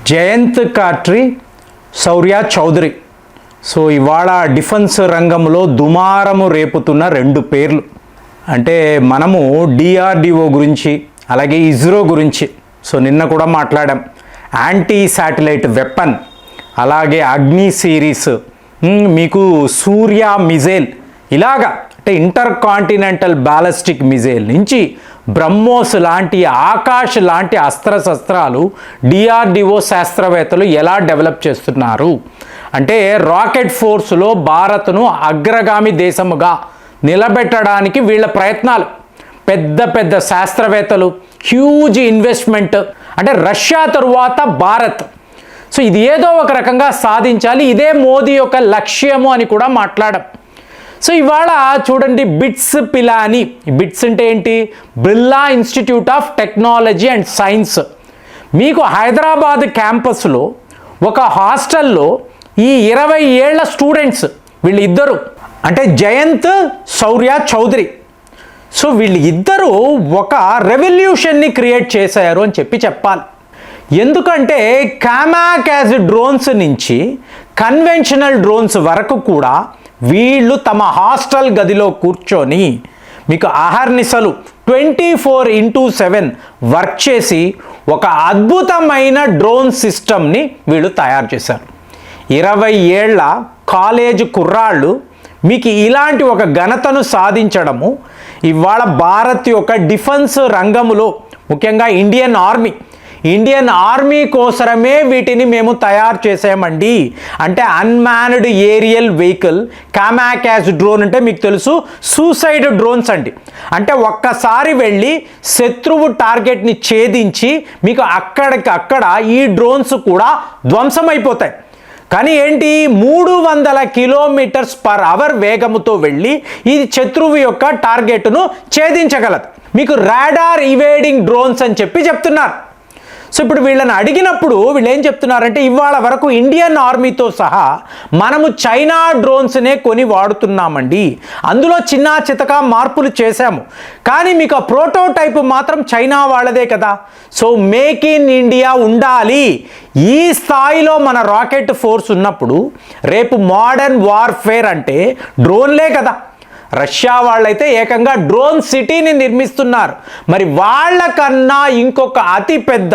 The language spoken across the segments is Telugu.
జయంత్ కాట్రి, శౌర్య చౌదరి. సో ఇవాళ డిఫెన్స్ రంగంలో దుమారము రేపుతున్న రెండు పేర్లు. అంటే మనము డిఆర్డిఓ గురించి అలాగే ఇస్రో గురించి నిన్న కూడా మాట్లాడాం. యాంటీ శాటిలైట్ వెపన్, అలాగే అగ్ని సిరీస్, మీకు సూర్య మిజైల్, ఇలాగా అంటే ఇంటర్ కాంటినెంటల్ బ్యాలిస్టిక్ మిజైల్ నుంచి బ్రహ్మోస్ లాంటి ఆకాష్ లాంటి అస్త్రశస్త్రాలు డిఆర్డిఓ శాస్త్రవేత్తలు ఎలా డెవలప్ చేస్తున్నారు అంటే రాకెట్ ఫోర్స్లో భారత్ను అగ్రగామి దేశముగా నిలబెట్టడానికి వీళ్ళ ప్రయత్నాలు. పెద్ద పెద్ద శాస్త్రవేత్తలు, హ్యూజ్ ఇన్వెస్ట్మెంట్. అంటే రష్యా తరువాత భారత్. సో ఇది ఏదో ఒక రకంగా సాధించాలి, ఇదే మోదీ యొక్క లక్ష్యము అని కూడా మాట్లాడం. సో ఇవాళ చూడండి, బిట్స్ పిలాని. బిట్స్ అంటే ఏంటి? Birla institute of technology and science. మీకు హైదరాబాద్ క్యాంపస్లో ఒక హాస్టల్లో ఈ 20 ఏళ్ల స్టూడెంట్స్ వీళ్ళిద్దరూ, అంటే జయంత్, శౌర్య చౌదరి. సో వీళ్ళిద్దరూ ఒక రెవల్యూషన్ని క్రియేట్ చేశారు అని చెప్పాలి. ఎందుకంటే కామాకాజ్ డ్రోన్స్ నుంచి కన్వెన్షనల్ డ్రోన్స్ వరకు కూడా వీళ్ళు తమ హాస్టల్ గదిలో కూర్చొని మీకు అహర్నిశలు 24/7 వర్క్ చేసి ఒక అద్భుతమైన డ్రోన్ సిస్టమ్ని వీళ్ళు తయారు చేశారు. 20 ఏళ్ల కాలేజ్ కుర్రాళ్ళు మీకు ఇలాంటి ఒక ఘనతను సాధించడము ఇవాళ భారత్ యొక్క డిఫెన్స్ రంగంలో, ముఖ్యంగా ఇండియన్ ఆర్మీ కోసమే వీటిని మేము తయారు చేసామండి. అంటే అన్మాన్డ్ ఏరియల్ వెహికల్, కామాకాజ్ డ్రోన్ అంటే మీకు తెలుసు సూసైడ్ డ్రోన్స్ అండి. అంటే ఒక్కసారి వెళ్ళి శత్రువు టార్గెట్ని ఛేదించి మీకు అక్కడికక్కడ ఈ డ్రోన్స్ కూడా ధ్వంసమైపోతాయి. కానీ ఏంటి, 300 km/h వేగముతో వెళ్ళి ఇది శత్రువు యొక్క టార్గెట్ను ఛేదించగలదు. మీకు రాడార్ ఇవేడింగ్ డ్రోన్స్ అని చెప్తున్నారు. సో ఇప్పుడు వీళ్ళని అడిగినప్పుడు వీళ్ళు ఏం చెప్తున్నారంటే, ఇవాళ వరకు ఇండియన్ ఆర్మీతో సహా మనము చైనా డ్రోన్స్నే కొని వాడుతున్నామండి. అందులో చిన్న చితక మార్పులు చేశాము, కానీ మీకు ఆ ప్రోటోటైప్ మాత్రం చైనా వాళ్ళదే కదా. సో మేక్ ఇన్ ఇండియా ఉండాలి. ఈ స్థాయిలో మన రాకెట్ ఫోర్స్ ఉన్నప్పుడు రేపు మోడర్న్ వార్ఫేర్ అంటే డ్రోన్లే కదా. రష్యా వాళ్ళైతే ఏకంగా డ్రోన్ సిటీని నిర్మిస్తున్నారు. మరి వాళ్ళకన్నా ఇంకొక అతిపెద్ద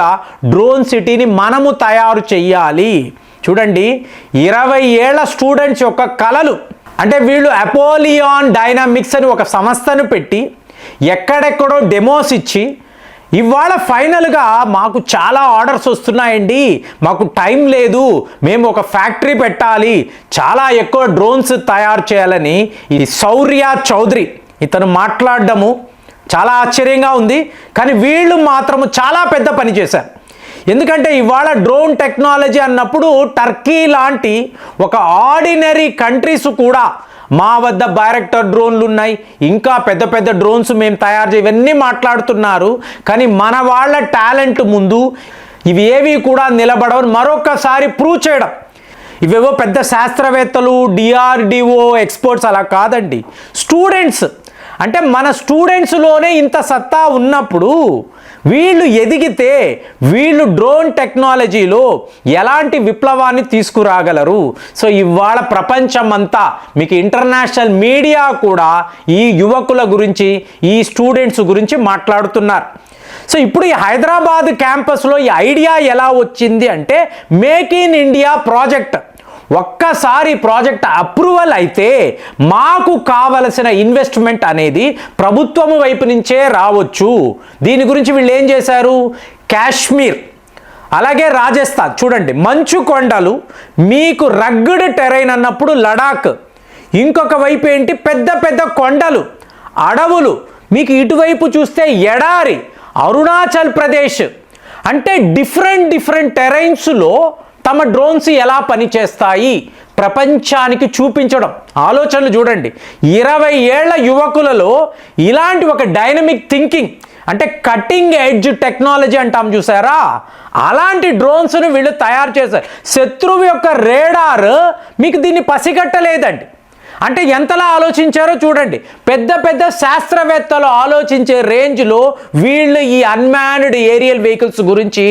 డ్రోన్ సిటీని మనము తయారు చెయ్యాలి. చూడండి, 20 ఏళ్ల స్టూడెంట్స్ యొక్క కలలు. అంటే వీళ్ళు అపోలియాన్ డైనామిక్స్ అని ఒక సంస్థను పెట్టి ఎక్కడెక్కడో డెమోస్ ఇచ్చి ఇవాళ ఫైనల్గా మాకు చాలా ఆర్డర్స్ వస్తున్నాయండి, మాకు టైం లేదు, మేము ఒక ఫ్యాక్టరీ పెట్టాలి, చాలా ఎక్కువ డ్రోన్స్ తయారు చేయాలని ఈ శౌర్య చౌదరి ఇతను మాట్లాడడము చాలా ఆశ్చర్యంగా ఉంది. కానీ వీళ్ళు మాత్రము చాలా పెద్ద పని చేశారు. ఎందుకంటే ఇవాళ డ్రోన్ టెక్నాలజీ అన్నప్పుడు టర్కీ లాంటి ఒక ఆర్డినరీ కంట్రీస్ కూడా మా వద్ద బైరెక్టర్ డ్రోన్లు ఉన్నాయి, ఇంకా పెద్ద పెద్ద డ్రోన్స్ మేము తయారు ఇవన్నీ మాట్లాడుతున్నారు. కానీ మన వాళ్ళ టాలెంట్ ముందు ఇవి ఏవి కూడా నిలబడవని మరొకసారి ప్రూవ్ చేయడం. ఇవేవో పెద్ద శాస్త్రవేత్తలు, డిఆర్డిఓ ఎక్స్పర్ట్స్ అలా కాదండి, స్టూడెంట్స్. అంటే మన స్టూడెంట్స్లోనే ఇంత సత్తా ఉన్నప్పుడు వీళ్ళు ఎదిగితే వీళ్ళు డ్రోన్ టెక్నాలజీలో ఎలాంటి విప్లవాన్ని తీసుకురాగలరు. సో ఇవాళ ప్రపంచమంతా మీకు ఇంటర్నేషనల్ మీడియా కూడా ఈ యువకుల గురించి, ఈ స్టూడెంట్స్ గురించి మాట్లాడుతున్నారు. సో ఇప్పుడు ఈ హైదరాబాద్ క్యాంపస్లో ఈ ఐడియా ఎలా వచ్చింది అంటే, మేక్ ఇన్ ఇండియా ప్రాజెక్ట్. ఒక్కసారి ప్రాజెక్ట్ అప్రూవల్ అయితే మాకు కావలసిన ఇన్వెస్ట్మెంట్ అనేది ప్రభుత్వం వైపు నుంచే రావచ్చు. దీని గురించి వీళ్ళు ఏం చేశారు, కాశ్మీర్ అలాగే రాజస్థాన్ చూడండి, మంచు కొండలు, మీకు రగ్గడ్ టెరైన్ అన్నప్పుడు లడాక్, ఇంకొక వైపు ఏంటి పెద్ద పెద్ద కొండలు, అడవులు, మీకు ఇటువైపు చూస్తే ఎడారి, అరుణాచల్ ప్రదేశ్. అంటే డిఫరెంట్ టెరైన్స్లో తమ డ్రోన్స్ ఎలా పనిచేస్తాయి ప్రపంచానికి చూపించడం. ఆలోచనలు చూడండి, 20 ఏళ్ల యువకులలో ఇలాంటి ఒక డైనమిక్ థింకింగ్, అంటే కటింగ్ ఎడ్జ్ టెక్నాలజీ అంటాం చూసారా, అలాంటి డ్రోన్స్ను వీళ్ళు తయారు చేశారు. శత్రువు యొక్క రేడార్ మీకు దీన్ని పసిగట్టలేదండి. అంటే ఎంతలా ఆలోచించారో చూడండి. పెద్ద పెద్ద శాస్త్రవేత్తలు ఆలోచించే రేంజ్లో వీళ్ళు ఈ అన్మాన్డ్ ఏరియల్ వెహికల్స్ గురించి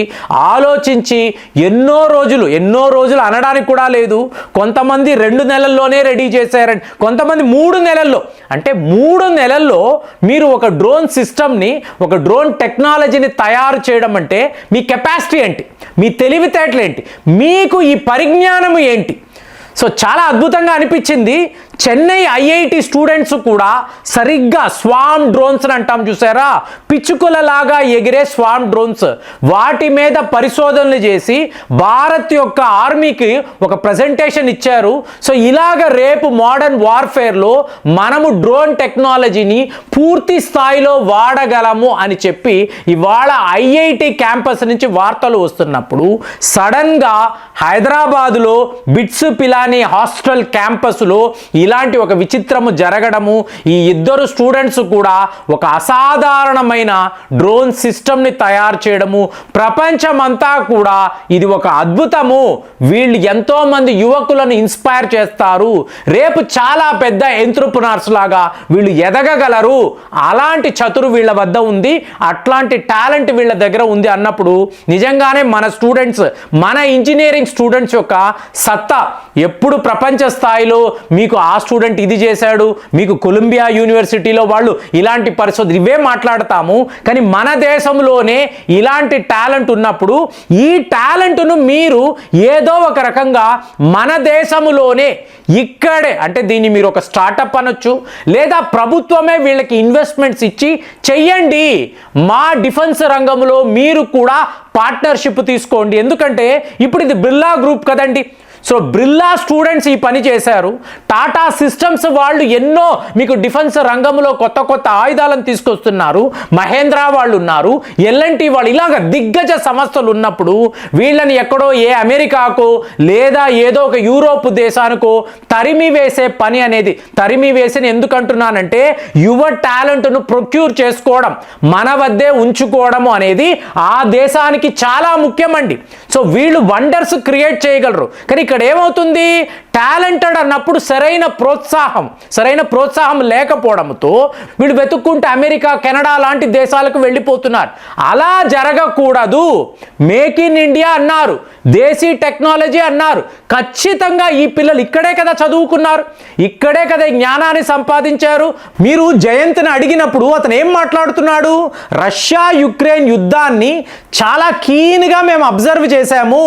ఆలోచించి ఎన్నో రోజులు అనడానికి కూడా లేదు, కొంతమంది 2 నెలల్లోనే రెడీ చేశారండి, కొంతమంది 3 నెలల్లో. అంటే 3 నెలల్లో మీరు ఒక డ్రోన్ సిస్టమ్ని, ఒక డ్రోన్ టెక్నాలజీని తయారు చేయడం అంటే మీ కెపాసిటీ ఏంటి, మీ తెలివితేటలు ఏంటి, మీకు ఈ పరిజ్ఞానం ఏంటి? సో చాలా అద్భుతంగా అనిపించింది. చెన్నై ఐఐటి స్టూడెంట్స్ కూడా సరిగ్గా స్వామ్ డ్రోన్స్ అని అంటాం చూసారా, పిచ్చుకలలాగా ఎగిరే స్వామ్ డ్రోన్స్, వాటి మీద పరిశోధనలు చేసి భారత్ యొక్క ఆర్మీకి ఒక ప్రజెంటేషన్ ఇచ్చారు. సో ఇలాగ రేపు మోడర్న్ వార్ఫేర్లో మనము డ్రోన్ టెక్నాలజీని పూర్తి స్థాయిలో వాడగలము అని చెప్పి ఇవాళ ఐఐటి క్యాంపస్ నుంచి వార్తలు వస్తున్నప్పుడు సడన్గా హైదరాబాదులో బిట్స్ పిలానీ హాస్టల్ క్యాంపస్లో ఇలాంటి ఒక విచిత్రము జరగడము, ఈ ఇద్దరు స్టూడెంట్స్ కూడా ఒక అసాధారణమైన డ్రోన్ సిస్టమ్ని తయారు చేయడము, ప్రపంచమంతా కూడా ఇది ఒక అద్భుతము, వీళ్ళు ఎంతోమంది యువకులను ఇన్స్పైర్ చేస్తారు, రేపు చాలా పెద్ద ఎంట్రప్రెన్యూర్స్ లాగా వీళ్ళు ఎదగగలరు, అలాంటి చతురు వీళ్ళ వద్ద ఉంది, అట్లాంటి టాలెంట్ వీళ్ళ దగ్గర ఉంది అన్నప్పుడు నిజంగానే మన స్టూడెంట్స్, మన ఇంజనీరింగ్ స్టూడెంట్స్ యొక్క సత్తా ఎప్పుడు ప్రపంచ స్థాయిలో మీకు ఆ స్టూడెంట్ ఇది చేశాడు, మీకు కొలంబియా యూనివర్సిటీలో వాళ్ళు ఇలాంటి పరిశోధన ఇవే మాట్లాడతాము, కానీ మన దేశంలోనే ఇలాంటి టాలెంట్ ఉన్నప్పుడు ఈ టాలెంట్ను మీరు ఏదో ఒక రకంగా మన దేశంలోనే ఇక్కడే, అంటే దీన్ని మీరు ఒక స్టార్టప్ అనొచ్చు, లేదా ప్రభుత్వమే వీళ్ళకి ఇన్వెస్ట్మెంట్స్ ఇచ్చి చెయ్యండి, మా డిఫెన్స్ రంగంలో మీరు కూడా పార్ట్నర్షిప్ తీసుకోండి. ఎందుకంటే ఇప్పుడు ఇది బిర్లా గ్రూప్ కదండి, సో బిర్లా స్టూడెంట్స్ ఈ పని చేశారు, టాటా సిస్టమ్స్ వాళ్ళు ఎన్నో మీకు డిఫెన్స్ రంగంలో కొత్త ఆయుధాలను తీసుకొస్తున్నారు, మహేంద్ర వాళ్ళు ఉన్నారు, ఎల్ఎన్టీ వాళ్ళు, ఇలాగ దిగ్గజ సంస్థలు ఉన్నప్పుడు వీళ్ళని ఎక్కడో ఏ అమెరికాకో లేదా ఏదో ఒక యూరోప్ దేశానికో తరిమి వేసే పని అనేది, తరిమి వేసి ఎందుకంటున్నానంటే యువ టాలెంట్ను ప్రొక్యూర్ చేసుకోవడం, మన వద్దే ఉంచుకోవడము అనేది ఆ దేశానికి చాలా ముఖ్యమండి. సో వీళ్ళు వండర్స్ క్రియేట్ చేయగలరు, కానీ ఇక్కడ ఏమవుతుంది, టాలెంటెడ్ అన్నప్పుడు సరైన ప్రోత్సాహం లేకపోవడంతో వీళ్ళు వెతుక్కుంటే అమెరికా, కెనడా లాంటి దేశాలకు వెళ్ళిపోతున్నారు. అలా జరగకూడదు. మేక్ ఇన్ ఇండియా అన్నారు, దేశీ టెక్నాలజీ అన్నారు, ఖచ్చితంగా ఈ పిల్లలు ఇక్కడే కదా చదువుకున్నారు, ఇక్కడే కదా జ్ఞానాన్ని సంపాదించారు. మీరు జయంత్ని అడిగినప్పుడు అతను ఏం మాట్లాడుతున్నాడు, రష్యా యుక్రెయిన్ యుద్ధాన్ని చాలా కీన్గా మేము అబ్జర్వ్ చేశాము,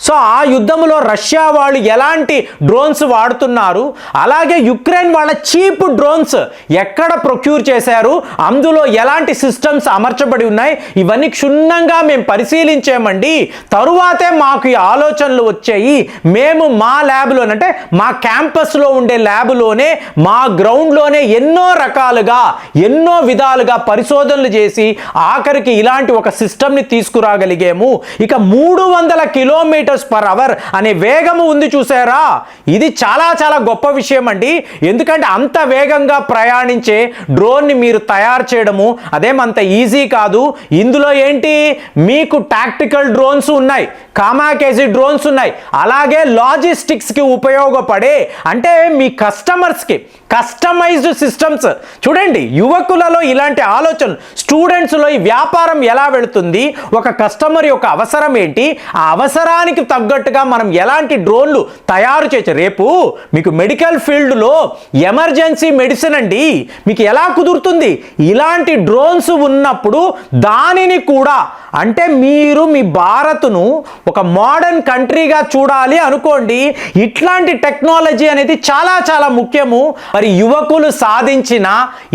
సో ఆ యుద్ధంలో రష్యా వాళ్ళు ఎలాంటి డ్రోన్స్ వాడుతున్నారు, అలాగే యుక్రెయిన్ వాళ్ళ చీప్ డ్రోన్స్ ఎక్కడ ప్రొక్యూర్ చేశారు, అందులో ఎలాంటి సిస్టమ్స్ అమర్చబడి ఉన్నాయి, ఇవన్నీ క్షుణ్ణంగా మేము పరిశీలించామండి, తరువాతే మాకు ఈ ఆలోచనలు వచ్చాయి. మేము మా ల్యాబ్లో, అంటే మా క్యాంపస్లో ఉండే ల్యాబ్లోనే, మా గ్రౌండ్లోనే ఎన్నో రకాలుగా ఎన్నో విధాలుగా పరిశోధనలు చేసి ఆఖరికి ఇలాంటి ఒక సిస్టమ్ని తీసుకురాగలిగాము. ఇక 300 km/h అనే వేగము ఉంది చూసారా, ఇది చాలా చాలా గొప్ప విషయం అండి. ఎందుకంటే అంత వేగంగా ప్రయాణించే డ్రోన్ని మీరు తయారు చేయడము అదేమంత ఈజీ కాదు. ఇందులో ఏంటి, మీకు టాక్టికల్ డ్రోన్స్ ఉన్నాయి, కామాకేజీ డ్రోన్స్ ఉన్నాయి, అలాగే లాజిస్టిక్స్కి ఉపయోగపడే, అంటే మీ కస్టమర్స్కి కస్టమైజ్డ్ సిస్టమ్స్. చూడండి, యువకులలో ఇలాంటి ఆలోచనలు, స్టూడెంట్స్లో ఈ వ్యాపారం ఎలా వెళుతుంది, ఒక కస్టమర్ యొక్క అవసరం ఏంటి, ఆ అవసరానికి తగ్గట్టుగా మనం ఎలాంటి డ్రోన్లు తయారు చేయొచ్చు. రేపు మీకు మెడికల్ ఫీల్డ్లో ఎమర్జెన్సీ మెడిసిన్ అండి, మీకు ఎలా కుదురుతుంది, ఇలాంటి డ్రోన్స్ ఉన్నప్పుడు దానిని కూడా, అంటే మీరు మీ భారత్ను ఒక మోడర్న్ కంట్రీగా చూడాలి అనుకోండి, ఇట్లాంటి టెక్నాలజీ అనేది చాలా చాలా ముఖ్యము. మరి యువకులు సాధించిన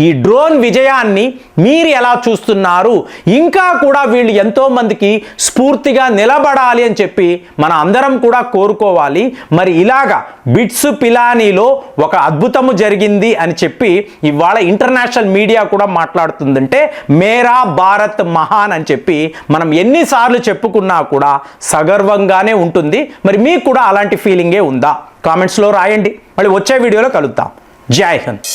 ఈ డ్రోన్ విజయాన్ని మీరు ఎలా చూస్తున్నారు, ఇంకా కూడా వీళ్ళు ఎంతో మందికి స్ఫూర్తిగా నిలబడాలి అని చెప్పి మన అందరం కూడా కోరుకోవాలి. మరి ఇలాగా బిట్స్ పిలానీలో ఒక అద్భుతము జరిగింది అని చెప్పి ఇవాళ ఇంటర్నేషనల్ మీడియా కూడా మాట్లాడుతుందంటే మేరా భారత్ మహాన్ అని చెప్పి మనం ఎన్నిసార్లు చెప్పుకున్నా కూడా సగర్వంగానే ఉంటుంది. మరి మీకు కూడా అలాంటి ఫీలింగే ఉందా? కామెంట్స్లో రాయండి. మళ్ళీ వచ్చే వీడియోలో కలుద్దాం. జై హింద్.